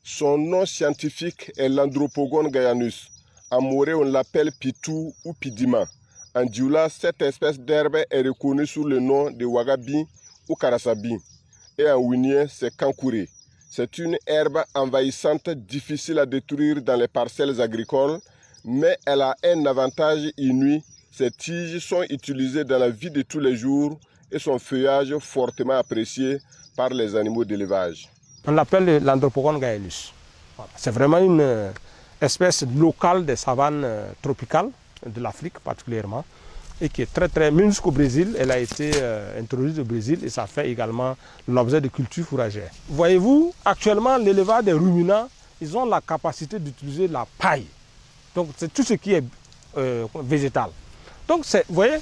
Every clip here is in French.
Son nom scientifique est l'Andropogon gaianus. En moré, on l'appelle pitou ou pidima. En dioula, cette espèce d'herbe est reconnue sous le nom de wagabi ou karasabi. Et en winien, c'est kankouré. C'est une herbe envahissante, difficile à détruire dans les parcelles agricoles, mais elle a un avantage inouï. Ses tiges sont utilisées dans la vie de tous les jours et son feuillage fortement apprécié par les animaux d'élevage. On l'appelle l'Andropogon gaianus. C'est vraiment une espèce locale des savanes tropicales, de l'Afrique particulièrement, et qui est très même jusqu'au Brésil. Elle a été introduite au Brésil et ça fait également l'objet de cultures fourragères. Voyez-vous, actuellement, l'élevage des ruminants, ils ont la capacité d'utiliser la paille. Donc c'est tout ce qui est végétal. Donc vous voyez,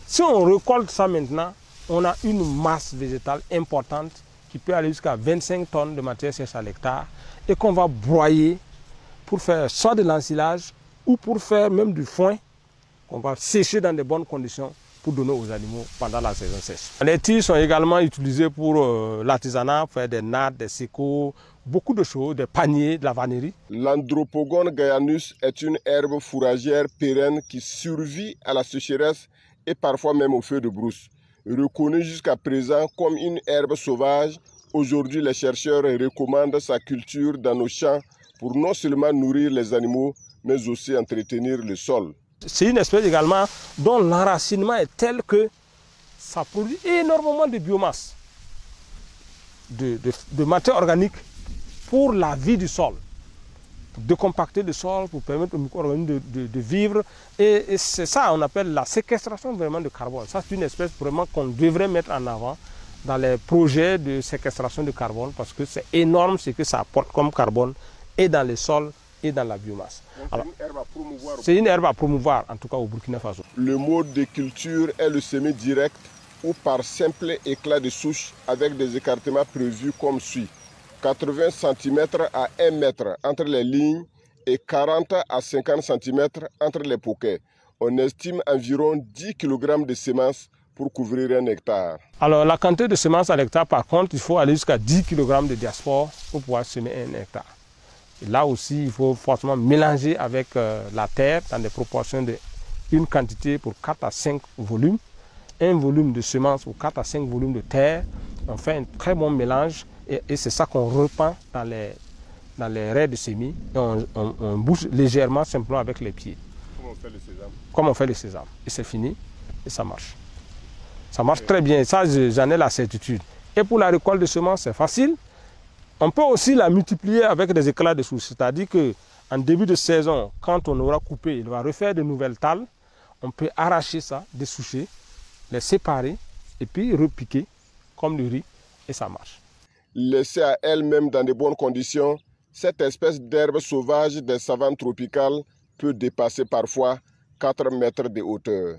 si on récolte ça maintenant, on a une masse végétale importante qui peut aller jusqu'à 25 tonnes de matière sèche à l'hectare et qu'on va broyer pour faire soit de l'ensilage ou pour faire même du foin qu'on va sécher dans de bonnes conditions pour donner aux animaux pendant la saison sèche. Les tiges sont également utilisées pour l'artisanat, pour faire des nattes, des sécots, beaucoup de choses, des paniers, de la vannerie. L'Andropogon gaianus est une herbe fourragère pérenne qui survit à la sécheresse et parfois même au feu de brousse. Reconnue jusqu'à présent comme une herbe sauvage, aujourd'hui les chercheurs recommandent sa culture dans nos champs pour non seulement nourrir les animaux, mais aussi entretenir le sol. C'est une espèce également dont l'enracinement est tel que ça produit énormément de biomasse, de matière organique pour la vie du sol, pour décompacter le sol, pour permettre aux micro-organismes de vivre. Et c'est ça qu'on appelle la séquestration vraiment de carbone. Ça, c'est une espèce vraiment qu'on devrait mettre en avant dans les projets de séquestration de carbone parce que c'est énorme ce que ça apporte comme carbone et dans le sol et dans la biomasse. C'est une herbe à promouvoir, en tout cas au Burkina Faso. Le mode de culture est le semis direct ou par simple éclat de souche avec des écartements prévus comme suit. 80 cm à 1 mètre entre les lignes et 40 à 50 cm entre les poquets. On estime environ 10 kg de semences pour couvrir un hectare. Alors la quantité de semences à l'hectare, par contre, il faut aller jusqu'à 10 kg de diaspore pour pouvoir semer un hectare. Et là aussi, il faut forcément mélanger avec la terre dans des proportions d'une quantité pour 4 à 5 volumes. Un volume de semences pour 4 à 5 volumes de terre. On fait un très bon mélange et c'est ça qu'on repend dans les raies de semis. Et on bouge légèrement, simplement avec les pieds. Comme on fait le sésame. Comme on fait le sésame. Et c'est fini et ça marche. Ça marche très bien. Ça, j'en ai la certitude. Et pour la récolte de semences, c'est facile. On peut aussi la multiplier avec des éclats de souche. C'est-à-dire qu'en début de saison, quand on aura coupé, il va refaire de nouvelles talles. On peut arracher ça, dessoucher, les séparer et puis repiquer comme le riz et ça marche. Laissée à elle-même dans de bonnes conditions, cette espèce d'herbe sauvage des savanes tropicales peut dépasser parfois 4 mètres de hauteur.